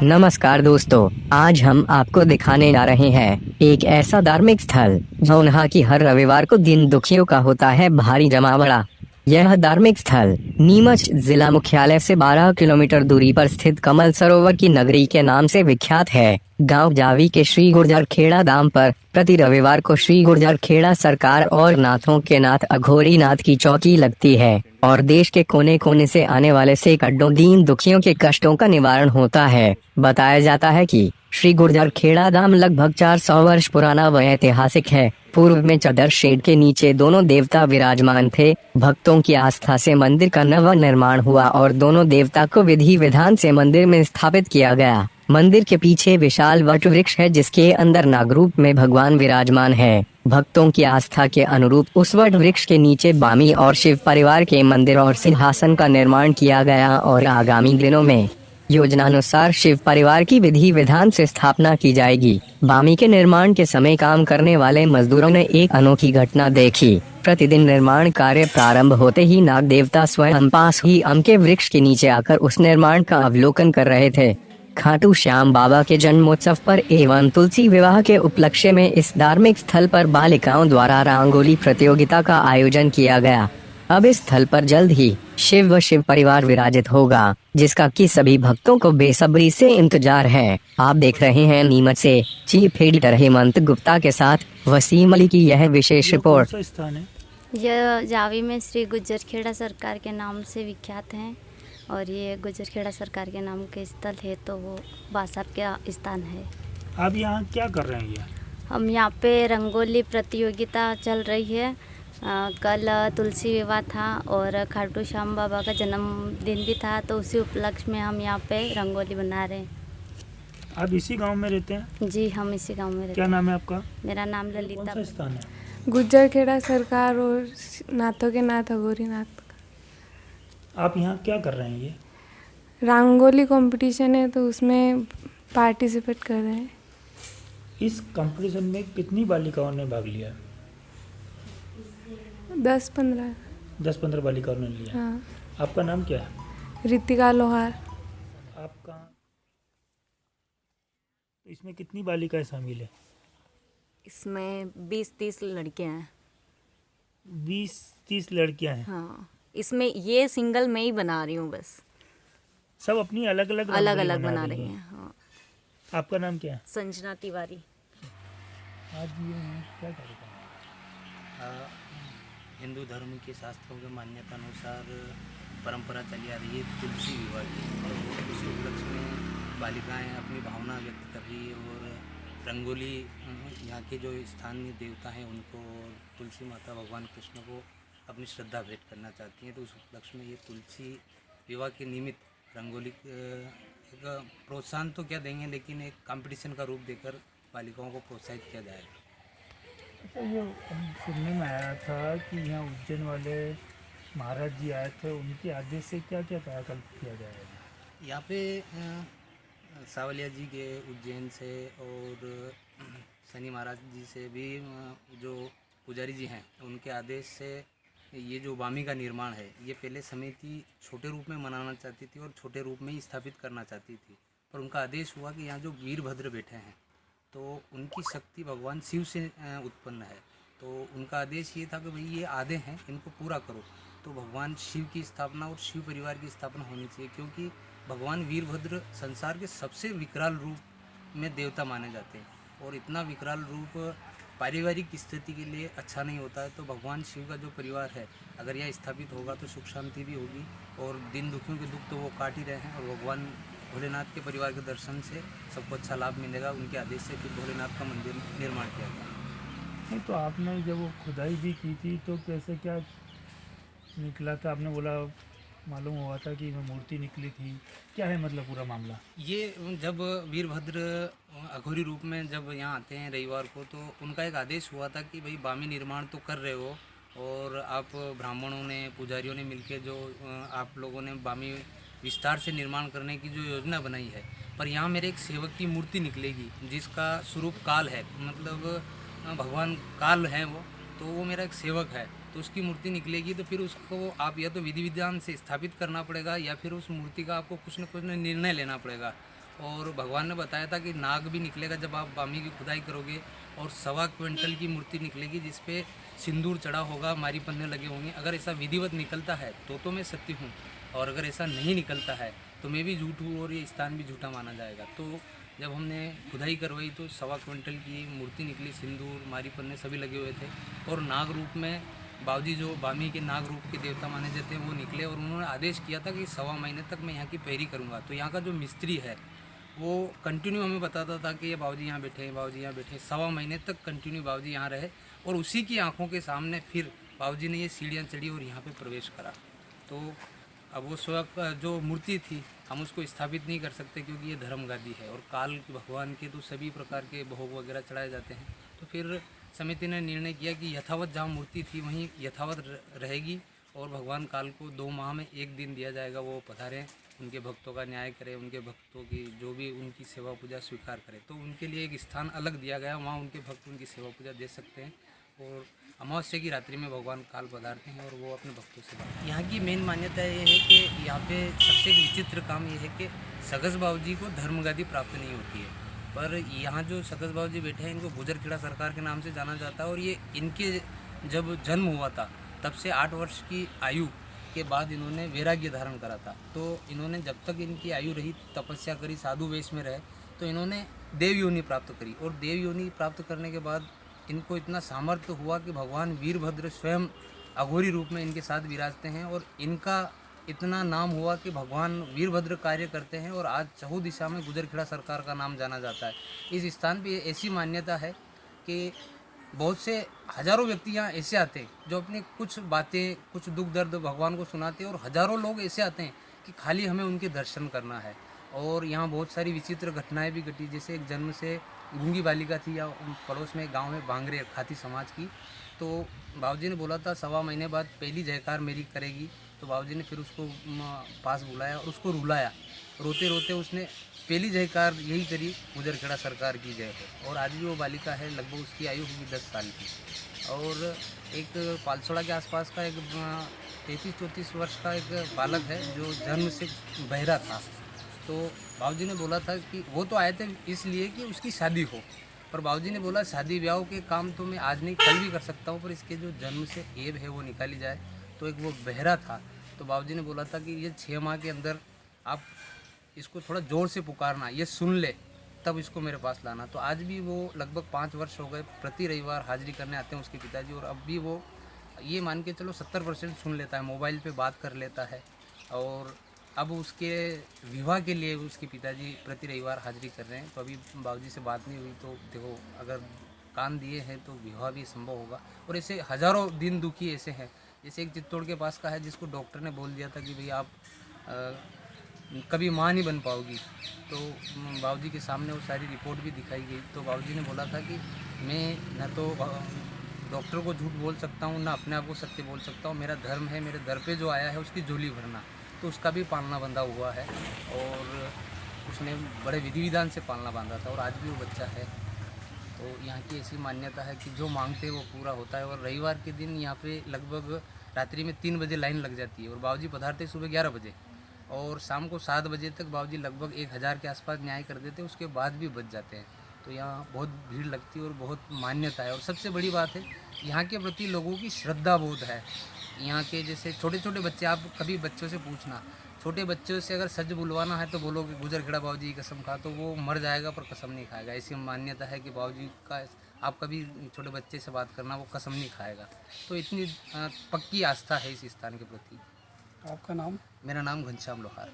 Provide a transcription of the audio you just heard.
नमस्कार दोस्तों, आज हम आपको दिखाने जा रहे हैं एक ऐसा धार्मिक स्थल जो यहाँ की हर रविवार को दिन दुखियों का होता है भारी जमावड़ा। यह धार्मिक स्थल नीमच जिला मुख्यालय से 12 किलोमीटर दूरी पर स्थित कमल सरोवर की नगरी के नाम से विख्यात है। गांव जावी के श्री गुर्जर खेड़ा धाम पर प्रति रविवार को श्री गुर्जर खेड़ा सरकार और नाथों के नाथ अघोरी नाथ की चौकी लगती है और देश के कोने कोने से आने वाले सैकड़ों दीन दुखियों के कष्टों का निवारण होता है। बताया जाता है कि श्री गुर्जर खेड़ा धाम लगभग 400 वर्ष पुराना व ऐतिहासिक है। पूर्व में चदर शेड के नीचे दोनों देवता विराजमान थे। भक्तों की आस्था से मंदिर का नव निर्माण हुआ और दोनों देवता को विधि विधान से मंदिर में स्थापित किया गया। मंदिर के पीछे विशाल वट वृक्ष है जिसके अंदर नागरूप में भगवान विराजमान है। भक्तों की आस्था के अनुरूप उस वट वृक्ष के नीचे बामी और शिव परिवार के मंदिर और सिंहासन का निर्माण किया गया और आगामी दिनों में योजनानुसार शिव परिवार की विधि विधान से स्थापना की जाएगी। बामी के निर्माण के समय काम करने वाले मजदूरों ने एक अनोखी घटना देखी। प्रतिदिन निर्माण कार्य प्रारंभ होते ही नाग देवता स्वयं पास ही आम के वृक्ष के नीचे आकर उस निर्माण का अवलोकन कर रहे थे। खाटू श्याम बाबा के जन्मोत्सव पर एवं तुलसी विवाह के उपलक्ष्य में इस धार्मिक स्थल पर बालिकाओं द्वारा रंगोली प्रतियोगिता का आयोजन किया गया। अब इस स्थल पर जल्द ही शिव व शिव परिवार विराजित होगा, जिसका कि सभी भक्तों को बेसब्री से इंतजार है। आप देख रहे हैं नीमच से चीफ एडिटर हेमंत गुप्ता के साथ वसीम अली की यह विशेष रिपोर्ट। कौन सा स्थान है? यह जावी में श्री गुज्जर खेड़ा सरकार के नाम से विख्यात हैं और ये गुज्जर खेड़ा सरकार के नाम के स्थल है तो वो बासाब का स्थान है। आप यहाँ क्या कर रहे हैं? हम यहाँ पे रंगोली प्रतियोगिता चल रही है। कल तुलसी विवाह था और खाटू श्याम बाबा का जन्मदिन भी था तो उसी उपलक्ष्य में हम यहाँ पे रंगोली बना रहे हैं। आप इसी गांव में रहते हैं? जी, हम इसी गांव में रहते हैं। क्या नाम है आपका? मेरा नाम ललिता। कौन सा स्थान है? गुज्जर खेड़ा सरकार और नाथों के नाथ अघोरी नाथ। आप यहाँ क्या कर रहे हैं? ये रंगोली कंपटीशन है तो उसमें पार्टिसिपेट कर रहे हैं। इस कंपटीशन में कितनी बालिकाओं ने भाग लिया? 10-15 बालिकाओं ने लिया। हाँ। आपका नाम क्या है? रितिका लोहार। आपका तो इसमें कितनी बालिकाएं शामिल है? इसमें 20-30 लड़कियां हैं। 20-30 लड़कियां हैं। हाँ, इसमें ये सिंगल मैं ही बना रही हूँ बस। सब अपनी अलग अलग बना रही हैं। हाँ। आपका नाम क्या है? संजना तिवारी। आज ये क्या कार्यक्रम? हिंदू धर्म के शास्त्रों के मान्यता अनुसार परंपरा चली आ रही है तुलसी विवाह की, और उसी उपलक्ष्य में बालिकाएं अपनी भावना व्यक्त कर रही है और रंगोली यहाँ के जो स्थानीय देवता हैं उनको और तुलसी माता भगवान कृष्ण को अपनी श्रद्धा भेंट करना चाहती हैं। तो उस उपलक्ष्य में ये तुलसी विवाह के निमित्त रंगोली एक प्रोत्साहन तो क्या देंगे, लेकिन एक कंपटीशन का रूप देकर बालिकाओं को प्रोत्साहित किया जाएगा। अच्छा, ये सुनने में आया था कि यहाँ उज्जैन वाले महाराज जी आए थे, उनके आदेश से क्या क्या कायाकल्प किया जाएगा? यहाँ पे सावलिया जी के उज्जैन से और शनि महाराज जी से भी जो पुजारी जी हैं उनके आदेश से ये जो बामी का निर्माण है ये पहले समिति छोटे रूप में मनाना चाहती थी और छोटे रूप में ही स्थापित करना चाहती थी, पर उनका आदेश हुआ कि यहाँ जो वीरभद्र बैठे हैं तो उनकी शक्ति भगवान शिव से उत्पन्न है, तो उनका आदेश ये था कि भाई ये आधे हैं इनको पूरा करो। तो भगवान शिव की स्थापना और शिव परिवार की स्थापना होनी चाहिए, क्योंकि भगवान वीरभद्र संसार के सबसे विकराल रूप में देवता माने जाते हैं और इतना विकराल रूप पारिवारिक स्थिति के लिए अच्छा नहीं होता है। तो भगवान शिव का जो परिवार है अगर यह स्थापित होगा तो सुख शांति भी होगी और दिन दुखियों के दुख तो वो काट ही रहे हैं और भगवान भोलेनाथ के परिवार के दर्शन से सबको अच्छा लाभ मिलेगा। उनके आदेश से फिर भोलेनाथ का मंदिर निर्माण किया गया। नहीं तो आपने जब वो खुदाई भी की थी तो कैसे क्या निकला था? आपने बोला मालूम हुआ था कि मूर्ति निकली थी, क्या है मतलब पूरा मामला? ये जब वीरभद्र अघोरी रूप में जब यहाँ आते हैं रविवार को तो उनका एक आदेश हुआ था कि भाई बामी निर्माण तो कर रहे हो और आप ब्राह्मणों ने पुजारियों ने मिलके जो आप लोगों ने बामी विस्तार से निर्माण करने की जो योजना बनाई है, पर यहाँ मेरे एक सेवक की मूर्ति निकलेगी जिसका स्वरूप काल है, मतलब भगवान काल हैं वो, तो वो मेरा एक सेवक है, तो उसकी मूर्ति निकलेगी तो फिर उसको आप या तो विधि विधान से स्थापित करना पड़ेगा या फिर उस मूर्ति का आपको कुछ न कुछ निर्णय लेना पड़ेगा। और भगवान ने बताया था कि नाग भी निकलेगा जब आप बामी की खुदाई करोगे, और 1.25 क्विंटल की मूर्ति निकलेगी जिस पे सिंदूर चढ़ा होगा, मारी पन्ने लगे होंगे। अगर ऐसा विधिवत निकलता है तो मैं सत्य हूँ, और अगर ऐसा नहीं निकलता है तो मैं भी झूठ हूँ और ये स्थान भी झूठा माना जाएगा। तो जब हमने खुदाई करवाई तो 1.25 क्विंटल की मूर्ति निकली, सिंदूर मारी पन्ने सभी लगे हुए थे, और नाग रूप में बाबूजी जो बामी के नाग रूप के देवता माने जाते हैं वो निकले, और उन्होंने आदेश किया था कि 1.25 महीने तक मैं यहाँ की पैरी करूँगा। तो यहाँ का जो मिस्त्री है वो कंटिन्यू हमें बताता था कि ये बाबूजी यहाँ बैठे हैं, बाबूजी यहाँ बैठे हैं। 1.25 महीने तक कंटिन्यू बाबूजी यहाँ रहे, और उसी की आंखों के सामने फिर बाबूजी ने ये सीढ़ियाँ चढ़ी और यहाँ पे प्रवेश करा। तो अब वो स्वयं जो मूर्ति थी हम उसको स्थापित नहीं कर सकते क्योंकि ये धर्म गादी है, और काल भगवान के तो सभी प्रकार के भोग वगैरह चढ़ाए जाते हैं। तो फिर समिति ने निर्णय किया कि यथावत जहाँ मूर्ति थी वहीं यथावत रहेगी, और भगवान काल को 2 माह में 1 दिन दिया जाएगा, वो पधारें, उनके भक्तों का न्याय करें, उनके भक्तों की जो भी उनकी सेवा पूजा स्वीकार करें। तो उनके लिए एक स्थान अलग दिया गया, वहाँ उनके भक्त उनकी सेवा पूजा दे सकते हैं, और अमावस्या की रात्रि में भगवान काल पधारते हैं और वो अपने भक्तों से बात। यहाँ की मेन मान्यता ये है कि यहाँ पे सबसे विचित्र काम ये है कि सगस बाबूजी को धर्मगादी प्राप्त नहीं होती है, पर यहाँ जो सगस बाबूजी बैठे हैं इनको गुजरखेड़ा सरकार के नाम से जाना जाता है, और ये इनके जब जन्म हुआ था तब से 8 वर्ष की आयु के बाद इन्होंने वैराग्य धारण करा था। तो इन्होंने जब तक इनकी आयु रही तपस्या करी, साधु वेश में रहे, तो इन्होंने देव योनि प्राप्त करी, और देव योनि प्राप्त करने के बाद इनको इतना सामर्थ्य हुआ कि भगवान वीरभद्र स्वयं अघोरी रूप में इनके साथ विराजते हैं, और इनका इतना नाम हुआ कि भगवान वीरभद्र कार्य करते हैं, और आज चहु दिशा में गुजरखेड़ा सरकार का नाम जाना जाता है। इस स्थान पे ऐसी मान्यता है कि बहुत से हजारों व्यक्ति यहाँ ऐसे आते हैं जो अपनी कुछ बातें, कुछ दुख दर्द भगवान को सुनाते हैं, और हजारों लोग ऐसे आते हैं कि खाली हमें उनके दर्शन करना है। और यहाँ बहुत सारी विचित्र घटनाएं भी घटी, जैसे एक जन्म से गूंगी बालिका थी, या पड़ोस में गांव में बांगरे खाती समाज की। तो बाबूजी ने बोला था 1.25 महीने बाद पहली जयकार मेरी करेगी। तो बाबूजी ने फिर उसको पास बुलाया और उसको रुलाया, रोते रोते उसने पहली जयकार यही करी, गुजरखेड़ा सरकार की जय हो। और आज भी वो बालिका है, लगभग उसकी आयु होगी 10 साल की। और एक पालसोड़ा के आसपास का एक 33-34 वर्ष का एक बालक है जो जन्म से बहरा था। तो बाबूजी ने बोला था कि वो तो आए थे इसलिए कि उसकी शादी हो, पर बाबूजी ने बोला शादी ब्याह के काम तो मैं आज नहीं कल भी कर सकता हूँ, पर इसके जो जन्म से एब है वो निकाली जाए। तो एक वो बहरा था, तो बाबूजी ने बोला था कि ये 6 माह के अंदर आप इसको थोड़ा ज़ोर से पुकारना, ये सुन ले, तब इसको मेरे पास लाना। तो आज भी वो लगभग 5 वर्ष हो गए, प्रति रविवार हाजिरी करने आते हैं उसके पिताजी, और अब भी वो ये मान के चलो 70% सुन लेता है, मोबाइल पे बात कर लेता है। और अब उसके विवाह के लिए उसके पिताजी प्रति रविवार हाजिरी कर रहे हैं। तो अभी बाबूजी से बात नहीं हुई, तो देखो अगर कान दिए हैं तो विवाह भी संभव होगा। और ऐसे हज़ारों दिन दुखी ऐसे हैं, जैसे एक चित्तौड़ के पास का है जिसको डॉक्टर ने बोल दिया था कि भाई आप कभी माँ नहीं बन पाओगी। तो बाबूजी के सामने वो सारी रिपोर्ट भी दिखाई गई। तो बाबूजी ने बोला था कि मैं न तो डॉक्टर को झूठ बोल सकता हूँ, ना अपने आप को सत्य बोल सकता हूँ, मेरा धर्म है, मेरे दर पे जो आया है उसकी झोली भरना। तो उसका भी पालना बंधा हुआ है, और उसने बड़े विधि विधान से पालना बांधा था, और आज भी वो बच्चा है। तो यहाँ की ऐसी मान्यता है कि जो मांगते हैं वो पूरा होता है। और रविवार के दिन यहाँ पे लगभग रात्रि में 3 बजे लाइन लग जाती है, और बाबूजी पधारते सुबह 11 बजे, और शाम को 7 बजे तक बाबूजी लगभग 1000 के आसपास न्याय कर देते हैं, उसके बाद भी बच जाते हैं। तो यहाँ बहुत भीड़ लगती है और बहुत मान्यता है। और सबसे बड़ी बात है यहाँ के प्रति लोगों की श्रद्धा बोध है। यहाँ के जैसे छोटे छोटे बच्चे, आप कभी बच्चों से पूछना, छोटे बच्चों से अगर सच बुलवाना है तो बोलोगे गुजरखेड़ा बाबूजी की कसम खा, तो वो मर जाएगा पर कसम नहीं खाएगा। ऐसी मान्यता है कि बाबूजी का आप कभी छोटे बच्चे से बात करना, वो कसम नहीं खाएगा। तो इतनी पक्की आस्था है इस स्थान के प्रति। आपका नाम? मेरा नाम घनश्याम लोहार।